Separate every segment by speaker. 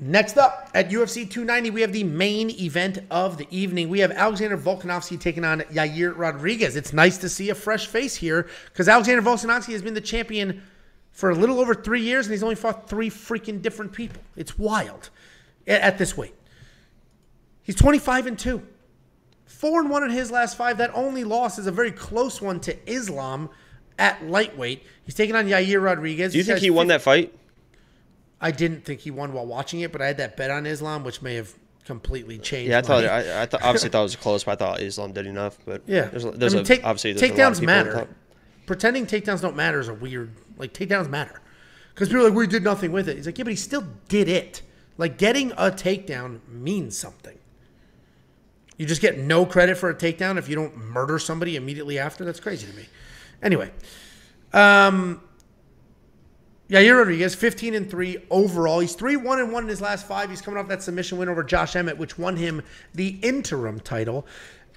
Speaker 1: Next up at UFC 290, we have the main event of the evening. We have Alexander Volkanovski taking on Yair Rodriguez. It's nice to see a fresh face here because Alexander Volkanovski has been the champion for a little over 3 years, and he's only fought 3 freaking different people. It's wild at this weight. He's 25-2. 4-1 in his last 5. That only loss is a very close one to Islam at lightweight. He's taking on Yair Rodriguez.
Speaker 2: Do you think he won that fight?
Speaker 1: I didn't think he won while watching it, but I had that bet on Islam, which may have completely changed.
Speaker 2: Yeah, I obviously thought it was close, but I thought Islam did enough. But
Speaker 1: yeah,
Speaker 2: there's obviously
Speaker 1: takedowns matter. Pretending takedowns don't matter is a weird. Like, takedowns matter because people are like, we did nothing with it. He's like, yeah, but he still did it. Like, getting a takedown means something. You just get no credit for a takedown if you don't murder somebody immediately after. That's crazy to me. Anyway, Yair Rodriguez, 15-3 overall. He's 3-1-1 in his last 5. He's coming off that submission win over Josh Emmett, which won him the interim title.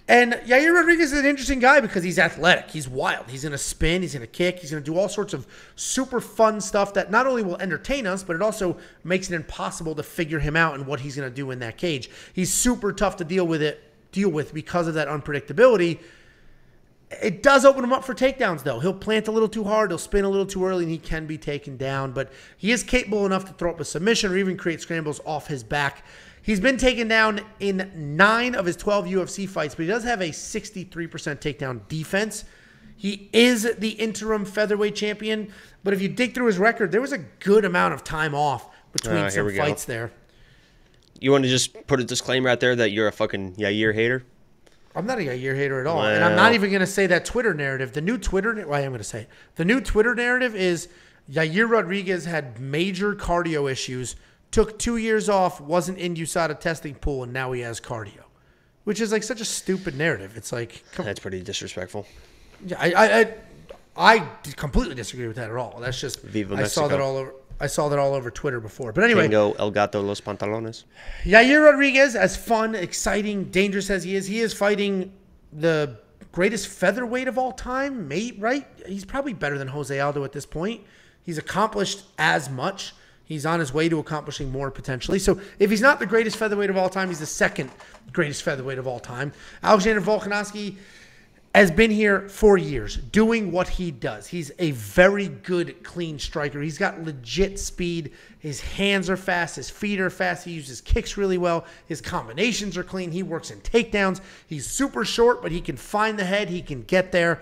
Speaker 1: And Yair Rodriguez is an interesting guy because he's athletic. He's wild. He's going to spin. He's going to kick. He's going to do all sorts of super fun stuff that not only will entertain us, but it also makes it impossible to figure him out and what he's going to do in that cage. He's super tough to deal with because of that unpredictability. It does open him up for takedowns, though. He'll plant a little too hard. He'll spin a little too early, and he can be taken down. But he is capable enough to throw up a submission or even create scrambles off his back. He's been taken down in 9 of his 12 UFC fights, but he does have a 63% takedown defense. He is the interim featherweight champion. But if you dig through his record, there was a good amount of time off between some fights there.
Speaker 2: You want to just put a disclaimer out there that you're a fucking Yair hater?
Speaker 1: I'm not a Yair hater at all. Well, and I'm not even going to say that Twitter narrative. The new Twitter, well, I am going to say it. The new Twitter narrative is Yair Rodriguez had major cardio issues, took 2 years off, wasn't in USADA testing pool, and now he has cardio, which is like such a stupid narrative. It's like,
Speaker 2: that's pretty disrespectful.
Speaker 1: Yeah, I completely disagree with that at all. That's just,
Speaker 2: Viva
Speaker 1: I
Speaker 2: Mexico.
Speaker 1: saw that all over Twitter before. But anyway.
Speaker 2: Tengo el gato los pantalones.
Speaker 1: Yair Rodriguez, as fun, exciting, dangerous as he is fighting the greatest featherweight of all time, mate, right? He's probably better than Jose Aldo at this point. He's accomplished as much. He's on his way to accomplishing more potentially. So if he's not the greatest featherweight of all time, he's the second greatest featherweight of all time. Alexander Volkanovski has been here for years doing what he does. He's a very good, clean striker. He's got legit speed. His hands are fast. His feet are fast. He uses kicks really well. His combinations are clean. He works in takedowns. He's super short, but he can find the head. He can get there.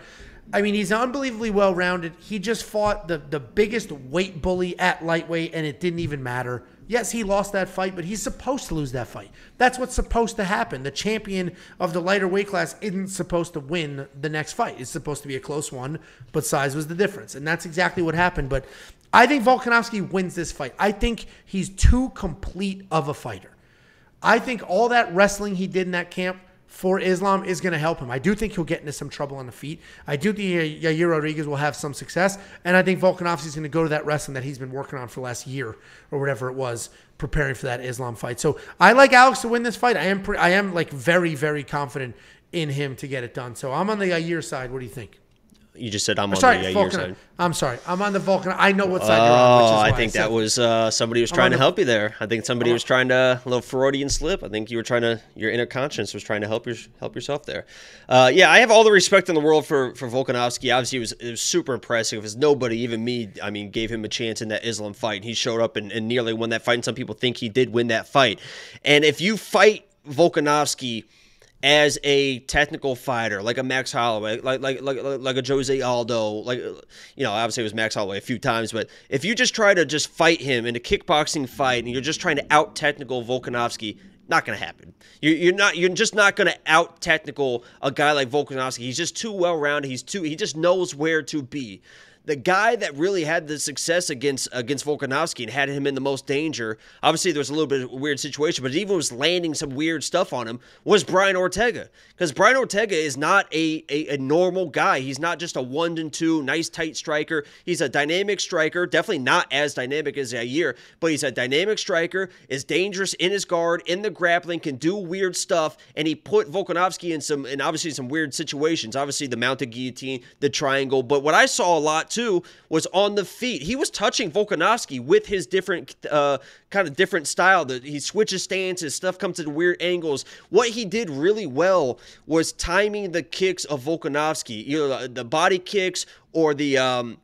Speaker 1: I mean, he's unbelievably well-rounded. He just fought the biggest weight bully at lightweight, and it didn't even matter. Yes, he lost that fight, but he's supposed to lose that fight. That's what's supposed to happen. The champion of the lighter weight class isn't supposed to win the next fight. It's supposed to be a close one, but size was the difference. And that's exactly what happened. But I think Volkanovski wins this fight. I think he's too complete of a fighter. I think all that wrestling he did in that camp for Islam is going to help him. I do think he'll get into some trouble on the feet. I do think Yair Rodriguez will have some success, and I think Volkanovski is going to go to that wrestling that he's been working on for the last year or whatever it was, preparing for that Islam fight. So I like Alex to win this fight. I am like very, very confident in him to get it done. So I'm on the Yair side. What do you think?
Speaker 2: You just said I'm on the Yair side.
Speaker 1: I'm sorry. I'm on the Volkan. I know what side you're on. Which is why
Speaker 2: I think that was somebody was trying to help you there. I think somebody was trying to, a little Freudian slip. I think you were trying to, your inner conscience was trying to help yourself there. Yeah, I have all the respect in the world for Volkanovski. Obviously, it was super impressive. As nobody, even me, I mean, gave him a chance in that Islam fight. And he showed up and nearly won that fight. And some people think he did win that fight. And if you fight Volkanovski as a technical fighter, like a Max Holloway, like a Jose Aldo, obviously it was Max Holloway a few times, but if you just try to just fight him in a kickboxing fight and you're just trying to out-technical Volkanovski, not going to happen. You're just not going to out-technical a guy like Volkanovski. He's just too well-rounded. He just knows where to be. The guy that really had the success against Volkanovski and had him in the most danger, obviously there was a little bit of a weird situation, but even was landing some weird stuff on him, was Brian Ortega. Because Brian Ortega is not a normal guy. He's not just a 1-2, nice tight striker. He's a dynamic striker, definitely not as dynamic as Yair, but he's a dynamic striker, is dangerous in his guard, in the grappling, can do weird stuff, and he put Volkanovski in obviously some weird situations. Obviously the mounted guillotine, the triangle, but what I saw a lot too, was on the feet. He was touching Volkanovski with his different kind of different style. He switches stances, stuff comes at weird angles. What he did really well was timing the kicks of Volkanovski, either the body kicks or the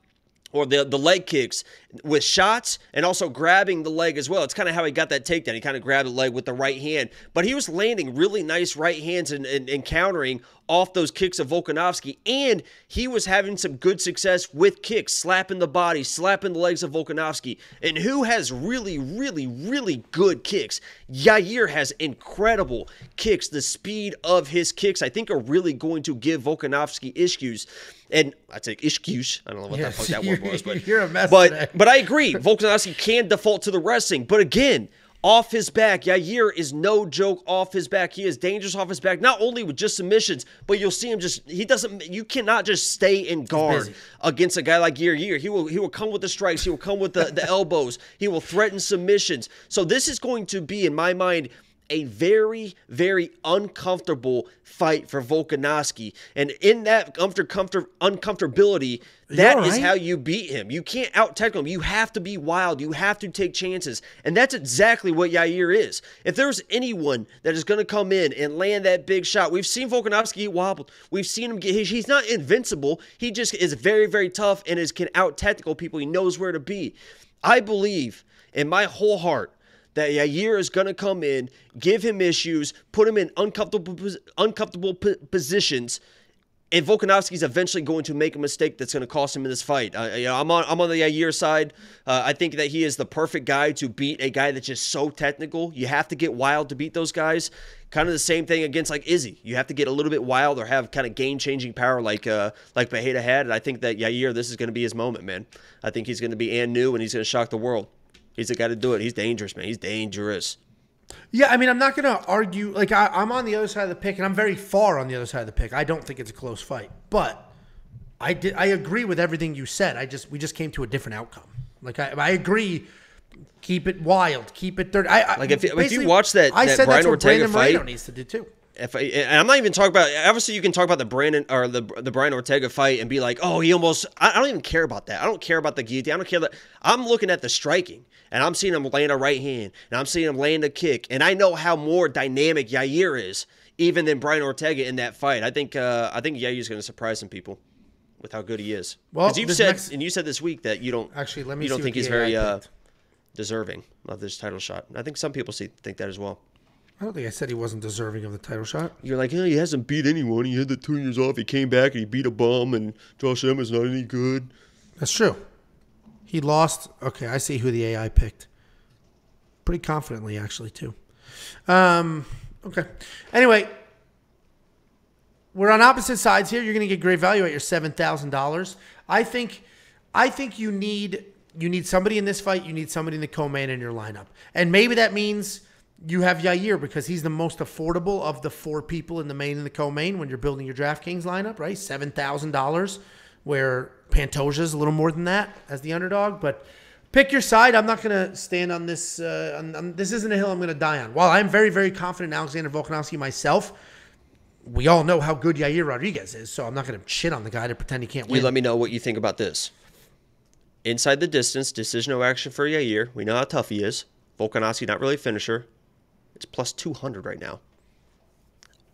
Speaker 2: leg kicks with shots, and also grabbing the leg as well. It's kind of how he got that takedown. He kind of grabbed the leg with the right hand, but he was landing really nice right hands and countering off those kicks of Volkanovski, and he was having some good success with kicks, slapping the body, slapping the legs of Volkanovski. And who has really, really, really good kicks? Yair has incredible kicks. The speed of his kicks, I think, are really going to give Volkanovski issues. And I'd say issues. I don't know what the fuck that word was, but
Speaker 1: you're a mess
Speaker 2: today. But I agree. Volkanovski can default to the wrestling. But again, off his back, Yair is no joke off his back. He is dangerous off his back, not only with just submissions, but you'll see him you cannot just stay in guard against a guy like Yair. He will come with the strikes. He will come with the elbows. He will threaten submissions. So this is going to be, in my mind, a very, very uncomfortable fight for Volkanovski. And in that uncomfortability, that is how you beat him. You can't out-technical him. You have to be wild. You have to take chances. And that's exactly what Yair is. If there's anyone that is going to come in and land that big shot, we've seen Volkanovski get wobbled. We've seen him he's not invincible. He just is very, very tough and can out-technical people. He knows where to be. I believe in my whole heart that Yair is going to come in, give him issues, put him in uncomfortable positions, and Volkanovski's eventually going to make a mistake that's going to cost him in this fight. I'm on the Yair side. I think that he is the perfect guy to beat a guy that's just so technical. You have to get wild to beat those guys. Kind of the same thing against like Izzy. You have to get a little bit wild or have kind of game-changing power like Pereira had. And I think that Yair, this is going to be his moment, man. I think he's going to be new and he's going to shock the world. He's the guy to do it. He's dangerous, man. He's dangerous.
Speaker 1: Yeah, I mean, I'm not going to argue. Like, I'm on the other side of the pick, and I'm very far on the other side of the pick. I don't think it's a close fight. But I agree with everything you said. We just came to a different outcome. Like, I agree. Keep it wild. Keep it dirty.
Speaker 2: If you watch that Brian Ortega fight,
Speaker 1: Moreno needs to do too.
Speaker 2: And I'm not even talking about. Obviously, you can talk about the Brian Ortega fight and be like, oh, he almost. I don't even care about that. I don't care about the guillotine. I don't care that. I'm looking at the striking, and I'm seeing him land a right hand, and I'm seeing him land a kick, and I know how more dynamic Yair is even than Brian Ortega in that fight. I think Yair is going to surprise some people with how good he is. Well, because you said this week that you don't think he's very deserving of this title shot. I think some people think that as well.
Speaker 1: I don't think I said he wasn't deserving of the title shot.
Speaker 2: You're like, he hasn't beat anyone. He had the 2 years off. He came back and he beat a bum, and Josh Emmett not any good.
Speaker 1: That's true. He lost. Okay, I see who the AI picked. Pretty confidently, actually, too. Okay. Anyway, we're on opposite sides here. You're going to get great value at your $7,000. I think you need somebody in this fight. You need somebody in the co-main in your lineup, and maybe that means you have Yair because he's the most affordable of the 4 people in the main and the co-main when you're building your DraftKings lineup, right? $7,000, where Pantoja's a little more than that as the underdog. But pick your side. I'm not going to stand on this. This isn't a hill I'm going to die on. While I'm very, very confident in Alexander Volkanovski myself, we all know how good Yair Rodriguez is, so I'm not going to shit on the guy to pretend he can't win.
Speaker 2: You let me know what you think about this. Inside the distance, decision no action for Yair. We know how tough he is. Volkanovski, not really a finisher. It's plus 200 right now.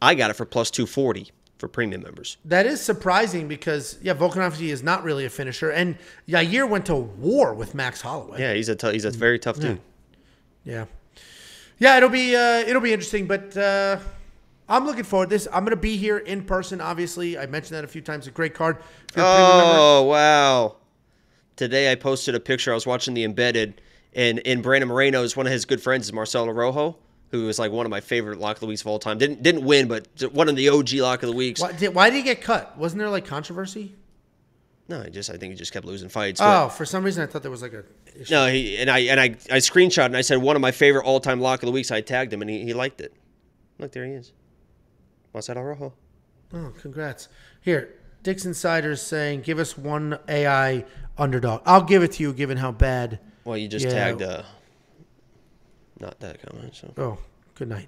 Speaker 2: I got it for plus 240 for premium members.
Speaker 1: That is surprising because, Volkanovski is not really a finisher. And Yair went to war with Max Holloway.
Speaker 2: Yeah, he's a very tough dude.
Speaker 1: Yeah. Yeah, it'll be interesting, but I'm looking forward to this. I'm going to be here in person, obviously. I mentioned that a few times. A great card.
Speaker 2: Oh, wow. Today I posted a picture. I was watching the Embedded, and Brandon Moreno's one of his good friends is Marcelo Rojo, who is like one of my favorite Lock of the Weeks of all time. Didn't win, but one of the OG Lock of the Weeks.
Speaker 1: Why did he get cut? Wasn't there like controversy?
Speaker 2: No, I think he just kept losing fights.
Speaker 1: Oh, for some reason I thought there was like a issue.
Speaker 2: No, I screenshot and I said one of my favorite all time Lock of the Weeks. I tagged him and he liked it. Look, there he is. Marcelo Rojo.
Speaker 1: Oh, congrats. Here, Dick's Insider's saying, give us one AI underdog. I'll give it to you given how bad.
Speaker 2: Well, you just tagged not that comment. So.
Speaker 1: Oh, good night.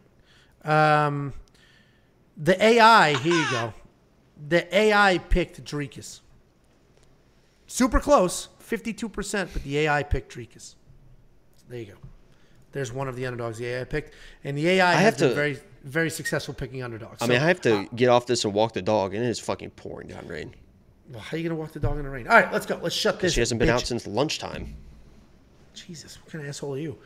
Speaker 1: The AI, here you go. The AI picked Rodriguez. Super close, 52%, but the AI picked Rodriguez. There you go. There's one of the underdogs the AI picked. And the AI has been very, very successful picking underdogs.
Speaker 2: I mean, I have to get off this and walk the dog, and it is fucking pouring down rain.
Speaker 1: Well, how are you going to walk the dog in the rain? All right, let's go. Let's shut this.
Speaker 2: She hasn't been out since lunchtime.
Speaker 1: Jesus, what kind of asshole are you?